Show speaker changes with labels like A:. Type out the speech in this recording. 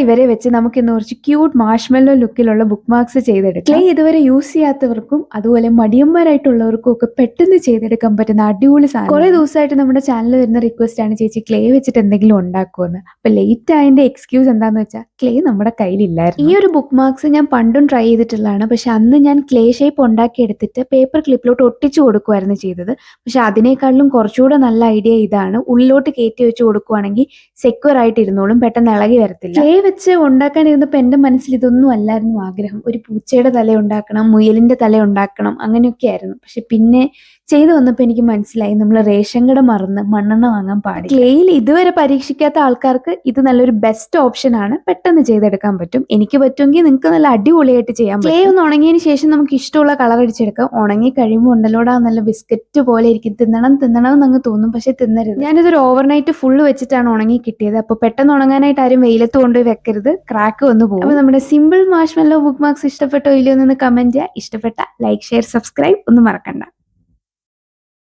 A: ഇവരെ വെച്ച് നമുക്ക് ഇന്ന് കുറച്ച് ക്യൂട്ട് മാഷ്മെല്ലോ ലുക്കിലുള്ള ബുക്ക് മാർക്സ് ചെയ്തെടുക്കാം. ക്ലേ ഇതുവരെ യൂസ് ചെയ്യാത്തവർക്കും അതുപോലെ മടിയന്മാരായിട്ടുള്ളവർക്കും ഒക്കെ പെട്ടെന്ന് ചെയ്തെടുക്കാൻ പറ്റുന്ന അടിപൊളി സാധനം. കുറെ ദിവസമായിട്ട് നമ്മുടെ ചാനലിൽ വരുന്ന റിക്വസ്റ്റ് ആണ്, ചേച്ചി ക്ലേ വെച്ചിട്ട് എന്തെങ്കിലും ഉണ്ടാക്കുമെന്ന്. അപ്പൊ ലേറ്റ് ആയതിന്റെ എക്സ്ക്യൂസ് എന്താന്ന് വെച്ചാൽ ക്ലേ നമ്മുടെ കയ്യിലില്ലായിരുന്നു. ഈ ഒരു ബുക്ക് മാർക്സ് ഞാൻ പണ്ടും ട്രൈ ചെയ്തിട്ടുള്ളതാണ്. പക്ഷെ അന്ന് ഞാൻ ക്ലേ ഷേപ്പ് ഉണ്ടാക്കി എടുത്തിട്ട് പേപ്പർ ക്ലിപ്പിലോട്ട് ഒട്ടിച്ചു കൊടുക്കുമായിരുന്നു ചെയ്തത്. പക്ഷെ അതിനേക്കാളും കുറച്ചുകൂടെ നല്ല ഐഡിയ ഇതാണ്. ഉള്ളിലോട്ട് കയറ്റി വെച്ച് കൊടുക്കുവാണെങ്കിൽ സെക്യൂർ ആയിട്ട് ഇരുന്നോളും, പെട്ടെന്ന് ഇളകി വരത്തില്ല. ക്ലേ വെച്ച് ഉണ്ടാക്കാനിരുന്നപ്പോൾ എൻ്റെ മനസ്സിൽ ഇതൊന്നും അല്ലായിരുന്നു ആഗ്രഹം. ഒരു പൂച്ചയുടെ തല ഉണ്ടാക്കണം, മുയലിന്റെ തല ഉണ്ടാക്കണം, അങ്ങനെയൊക്കെ ആയിരുന്നു. പക്ഷെ പിന്നെ ചെയ്തു വന്നപ്പോൾ എനിക്ക് മനസ്സിലായി നമ്മൾ റേഷൻ കട മറന്ന് മണ്ണെണ്ണ വാങ്ങാൻ പാടില്ല. ക്ലേയിൽ ഇതുവരെ പരീക്ഷിക്കാത്ത ആൾക്കാർക്ക് ഇത് നല്ലൊരു ബെസ്റ്റ് ഓപ്ഷൻ ആണ്. പെട്ടെന്ന് ചെയ്തെടുക്കാൻ പറ്റും. എനിക്ക് പറ്റുമെങ്കിൽ നിങ്ങൾക്ക് നല്ല അടിപൊളിയായിട്ട് ചെയ്യാൻ പറ്റും. ക്ലേ ഒന്ന് ഉണങ്ങിയതിന് ശേഷം നമുക്ക് ഇഷ്ടമുള്ള കളർ അടിച്ചെടുക്കാം. ഉണങ്ങി കഴിയുമ്പോൾ ഉണ്ടല്ലോടാ നല്ല ബിസ്ക്കറ്റ് പോലെ ഇരിക്കും. തിന്നണം എന്നങ്ങ് തോന്നും, പക്ഷെ തിന്നരുത്. ഞാനിതൊരു ഓവർനൈറ്റ് ഫുള്ള് വെച്ചിട്ടാണ് ഉണങ്ങി കിട്ടിയത്. അപ്പോൾ പെട്ടെന്ന് ഉണങ്ങാനായിട്ട് ആരും വെയിലത്ത് കൊണ്ടുപോയി വെക്കരുത്, ക്രാക്ക് വന്നു പോകും. അപ്പോൾ നമ്മുടെ സിമ്പിൾ മാഷ്മെല്ലോ ബുക്ക് മാർക്സ് ഇഷ്ടപ്പെട്ടോ ഇല്ലയോ എന്ന് കമന്റ് ചെയ്യുക. ഇഷ്ടപ്പെട്ട ലൈക്ക്, ഷെയർ, സബ്സ്ക്രൈബ് ഒന്നും മറക്കണ്ട.